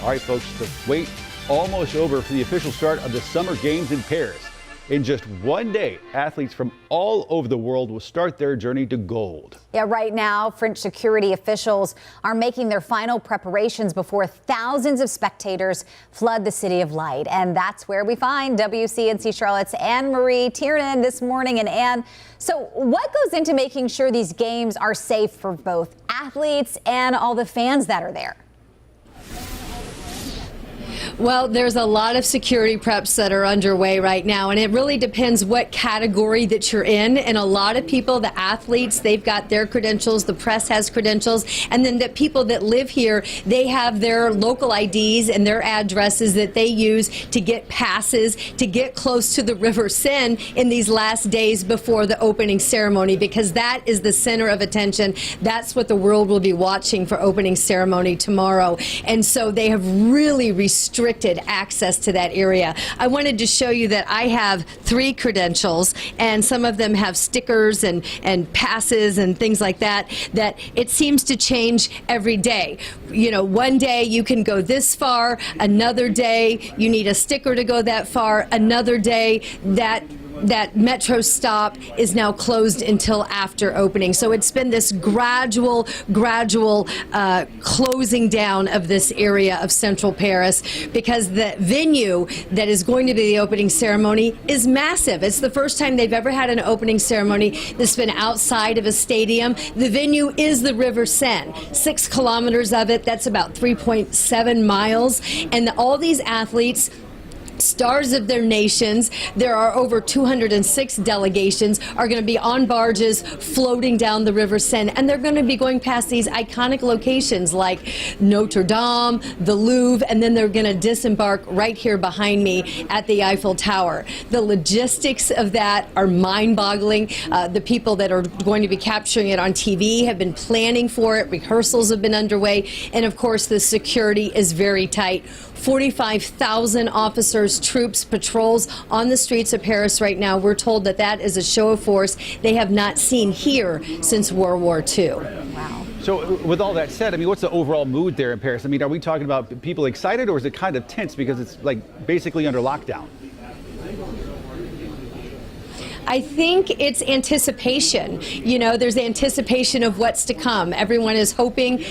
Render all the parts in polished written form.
All right, folks, the wait almost over for the official start of the Summer Games in Paris. In just one day, athletes from all over the world will start their journey to gold. Yeah, right now, French security officials are making their final preparations before thousands of spectators flood the City of Light. And that's where we find WCNC Charlotte's Anne-Marie Tiernan this morning. And Anne, so what goes into making sure these games are safe for both athletes and all the fans that are there? Well, there's a lot of security preps that are underway right now, and it really depends what category that you're in. And a lot of people, the athletes, they've got their credentials, the press has credentials, and then the people that live here, they have their local IDs and their addresses that they use to get passes to get close to the River Seine in these last days before the opening ceremony, because that is the center of attention. That's what the world will be watching for opening ceremony tomorrow. And so they have really restricted access to that area. I wanted to show you that I have 3 credentials, and some of them have stickers and passes and things like that, that it seems to change every day. You know, one day you can go this far, another day you need a sticker to go that far, another day that metro stop is now closed until after opening. So it's been this gradual closing down of this area of central Paris, because the venue that is going to be the opening ceremony is massive. It's the first time they've ever had an opening ceremony that's been outside of a stadium. The venue is the River Seine, 6 kilometers of it. That's about 3.7 miles. And all these athletes, stars of their nations, there are over 206 delegations, are going to be on barges floating down the River Seine, and they're going to be going past these iconic locations like Notre Dame, the Louvre, and then they're going to disembark right here behind me at the Eiffel Tower. The logistics of that are mind-boggling. The people that are going to be capturing it on TV have been planning for it. Rehearsals have been underway, and of course the security is very tight. 45,000 officers, troops, patrols on the streets of Paris right now. We're told that that is a show of force they have not seen here since World War II. Wow. So with all that said, I mean, what's the overall mood there in Paris? I mean, are we talking about people excited, or is it kind of tense because it's like basically under lockdown? I think it's anticipation. You know, there's anticipation of what's to come. Everyone is hoping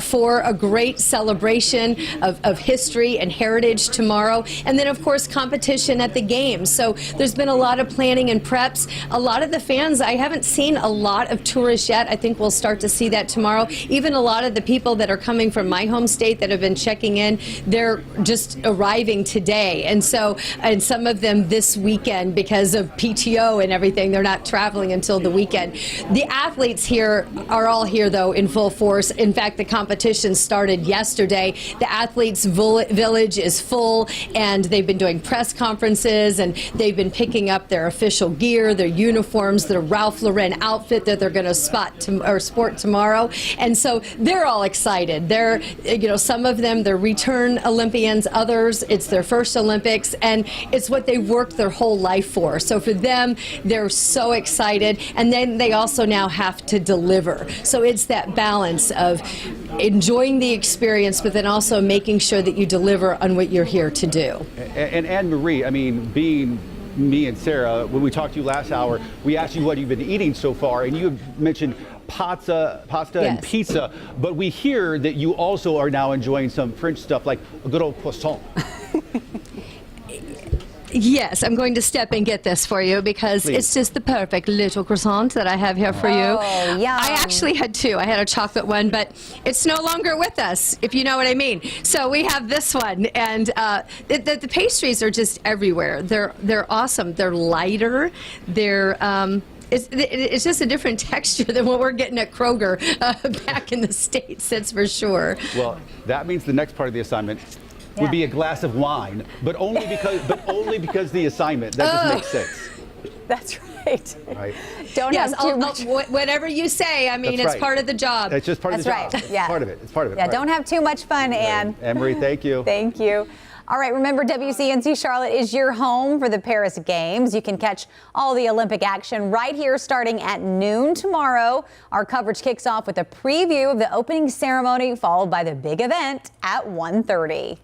for a great celebration of history and heritage tomorrow. And then, of course, competition at the games. So there's been a lot of planning and preps. A lot of the fans, I haven't seen a lot of tourists yet. I think we'll start to see that tomorrow. Even a lot of the people that are coming from my home state that have been checking in, they're just arriving today. And so, and some of them this weekend because of PTO and everything. They're not traveling until the weekend. The athletes here are all here, though, in full force. In fact, the competition started yesterday. The athletes' village is full, and they've been doing press conferences, and they've been picking up their official gear, their uniforms, their Ralph Lauren outfit that they're going to sport tomorrow. And so they're all excited. They're, you know, some of them, they're return Olympians, others, it's their first Olympics, and it's what they worked their whole life for. So for them, they're so excited, and then they also now have to deliver. So it's that balance of enjoying the experience, but then also making sure that you deliver on what you're here to do. And Anne-Marie, I mean, being me and Sarah, when we talked to you last hour, we asked you what you've been eating so far, and you have mentioned pasta yes, and pizza, but we hear that you also are now enjoying some French stuff like a good old croissant. Yes, I'm going to step and get this for you because Please. It's just the perfect little croissant that I have here for you. Oh, yum. I actually had 2. I had a chocolate one, but it's no longer with us, if you know what I mean. So we have this one, and the pastries are just everywhere. They're awesome. They're lighter. They're it's just a different texture than what we're getting at Kroger back in the States, that's for sure. Well, that means the next part of the assignment would be a glass of wine, but only because the assignment. That just makes sense. That's right. Right. Don't have too much. Whatever you say, I mean, That's it's right. part of the job. It's just part of the job. That's right. Yeah. It's part of it. It's part of it. Yeah, Right. don't have too much fun, Anne. Anne-Marie, thank you. Thank you. All right, remember WCNC Charlotte is your home for the Paris Games. You can catch all the Olympic action right here starting at noon tomorrow. Our coverage kicks off with a preview of the opening ceremony, followed by the big event at 1:30.